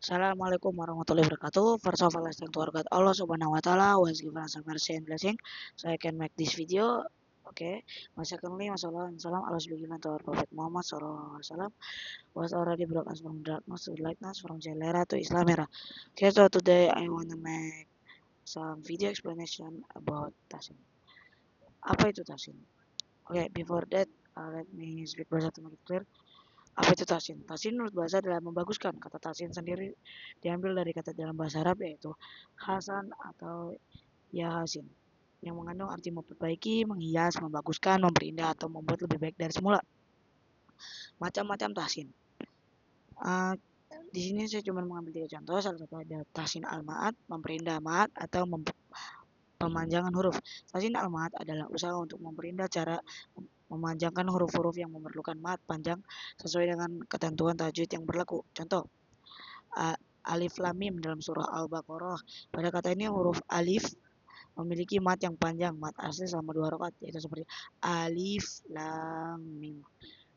Assalamualaikum warahmatullahi wabarakatuh. First of all, I thank to our God Allah Subhanahu wa Ta'ala who has given us a mercy and blessing, so I can make this video. Okay, secondly, Wassallallahu and salam Allah given to our Prophet Muhammad Sallallahu Alaihi Wasallam was already brought us from darkness to lightness, from jail era to Islam era. Okay, so today I wanna make some video explanation about tasin. Apa itu tasin? Okay, before that, let me speak bahasa to make it clear. Apa itu tasin? Tasin menurut bahasa adalah membaguskan. Kata tasin sendiri diambil dari kata dalam bahasa Arab yaitu hasan atau yahasin yang mengandung arti memperbaiki, menghias, membaguskan, memperindah atau membuat lebih baik dari semula. Macam-macam tasin. Di sini saya cuma mengambil 3 contoh. Salah satu ada tasin al-ma'at, memperindah ma'at atau pemanjangan huruf. Tasin al-ma'at adalah usaha untuk memperindah cara memanjangkan huruf-huruf yang memerlukan mat panjang sesuai dengan ketentuan tajwid yang berlaku. Contoh, alif lam mim dalam surah Al-Baqarah. Pada kata ini huruf alif memiliki mat yang panjang, mat asli selama 2 rakaat, yaitu seperti alif lam mim.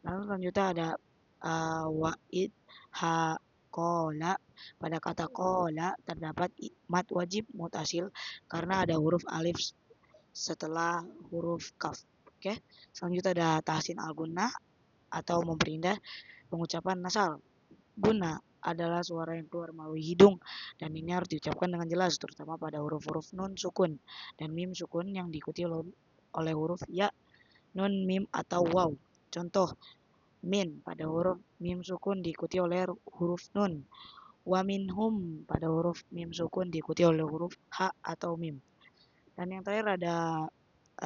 Lalu selanjutnya ada wa'id ha kola. Pada kata kola terdapat mat wajib mutasil karena ada huruf alif setelah huruf kaf. Oke, selanjutnya ada tahsin al-gunnah atau memperindah pengucapan nasal. Guna adalah suara yang keluar melalui hidung dan ini harus diucapkan dengan jelas, terutama pada huruf-huruf nun sukun dan mim sukun yang diikuti oleh huruf ya, nun, mim atau waw. Contoh, min pada huruf mim sukun diikuti oleh huruf nun. Wa minhum pada huruf mim sukun diikuti oleh huruf ha atau mim. Dan yang terakhir ada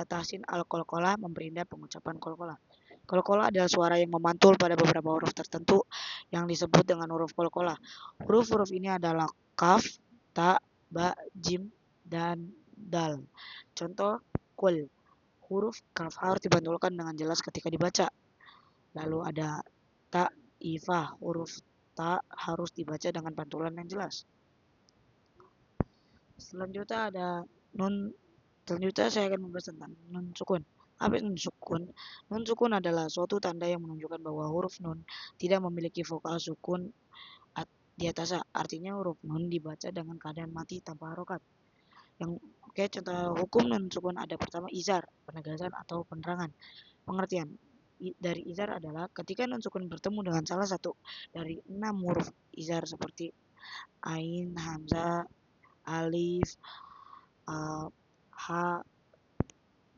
tahsin al-qalqalah, memperindah pengucapan qalqalah. Qalqalah adalah suara yang memantul pada beberapa huruf tertentu yang disebut dengan huruf qalqalah. Huruf-huruf ini adalah kaf, ta, ba, jim, dan dal. Contoh, kul. Huruf kaf harus dipantulkan dengan jelas ketika dibaca. Lalu ada ta, ifah. Huruf ta harus dibaca dengan pantulan yang jelas. Selanjutnya ada nun. Selanjutnya saya akan membahas tentang nun sukun. Apa itu nun sukun? Nun sukun adalah suatu tanda yang menunjukkan bahwa huruf nun tidak memiliki vokal sukun di atasnya. Artinya huruf nun dibaca dengan keadaan mati tanpa harokat. Contoh hukum nun sukun ada pertama izar, penegasan atau penerangan. Pengertian dari izar adalah ketika nun sukun bertemu dengan salah satu dari 6 huruf izar seperti ain, hamzah, alif, ha,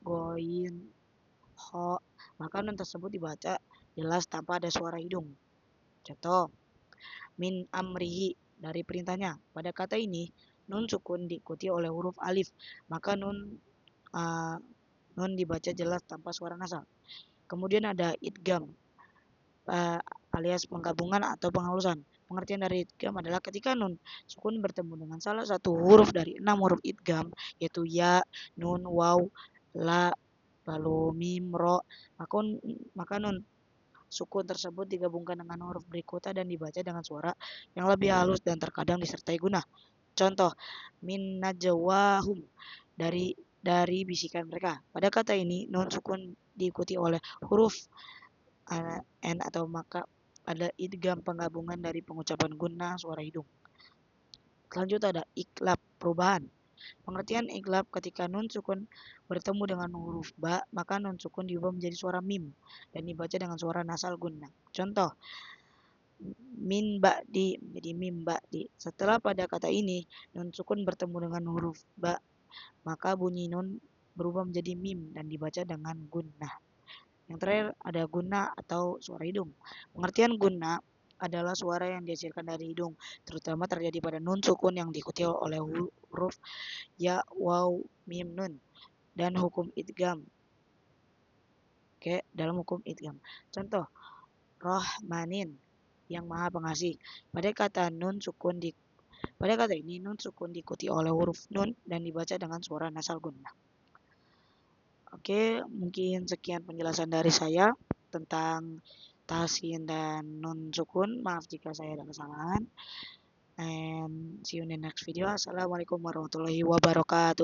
goin, ho, maka nun tersebut dibaca jelas tanpa ada suara hidung. Contoh, min amrihi dari perintahnya. Pada kata ini nun sukun diikuti oleh huruf alif, maka nun dibaca jelas tanpa suara nasal. Kemudian ada idgham alias penggabungan atau penghalusan. Pengertian dari idgham adalah ketika nun sukun bertemu dengan salah satu huruf dari 6 huruf idgham, yaitu ya, nun, waw, la, lalu mim, ro, maka nun sukun tersebut digabungkan dengan huruf berikutnya dan dibaca dengan suara yang lebih halus dan terkadang disertai guna. Contoh, min najwahum dari bisikan mereka. Pada kata ini nun sukun diikuti oleh huruf n atau maka ada idgham penggabungan dari pengucapan guna suara hidung. Selanjutnya ada iklab, perubahan. Pengertian iklab ketika nun sukun bertemu dengan huruf ba, maka nun sukun diubah menjadi suara mim dan dibaca dengan suara nasal guna. Contoh, min ba'di menjadi mim ba'di. Setelah pada kata ini nun sukun bertemu dengan huruf ba, maka bunyi nun berubah menjadi mim dan dibaca dengan gunnah. Yang terakhir ada guna atau suara hidung. Pengertian guna adalah suara yang dihasilkan dari hidung, terutama terjadi pada nun sukun yang diikuti oleh huruf ya, waw, mim, nun, dan hukum idgham. Dalam hukum idgham. Contoh, Rahmanin yang maha pengasih. Pada kata ini nun sukun diikuti oleh huruf nun dan dibaca dengan suara nasal gunnah. Mungkin sekian penjelasan dari saya tentang tahsin dan nun sukun. Maaf jika saya ada kesalahan. And see you in the next video. Assalamualaikum warahmatullahi wabarakatuh.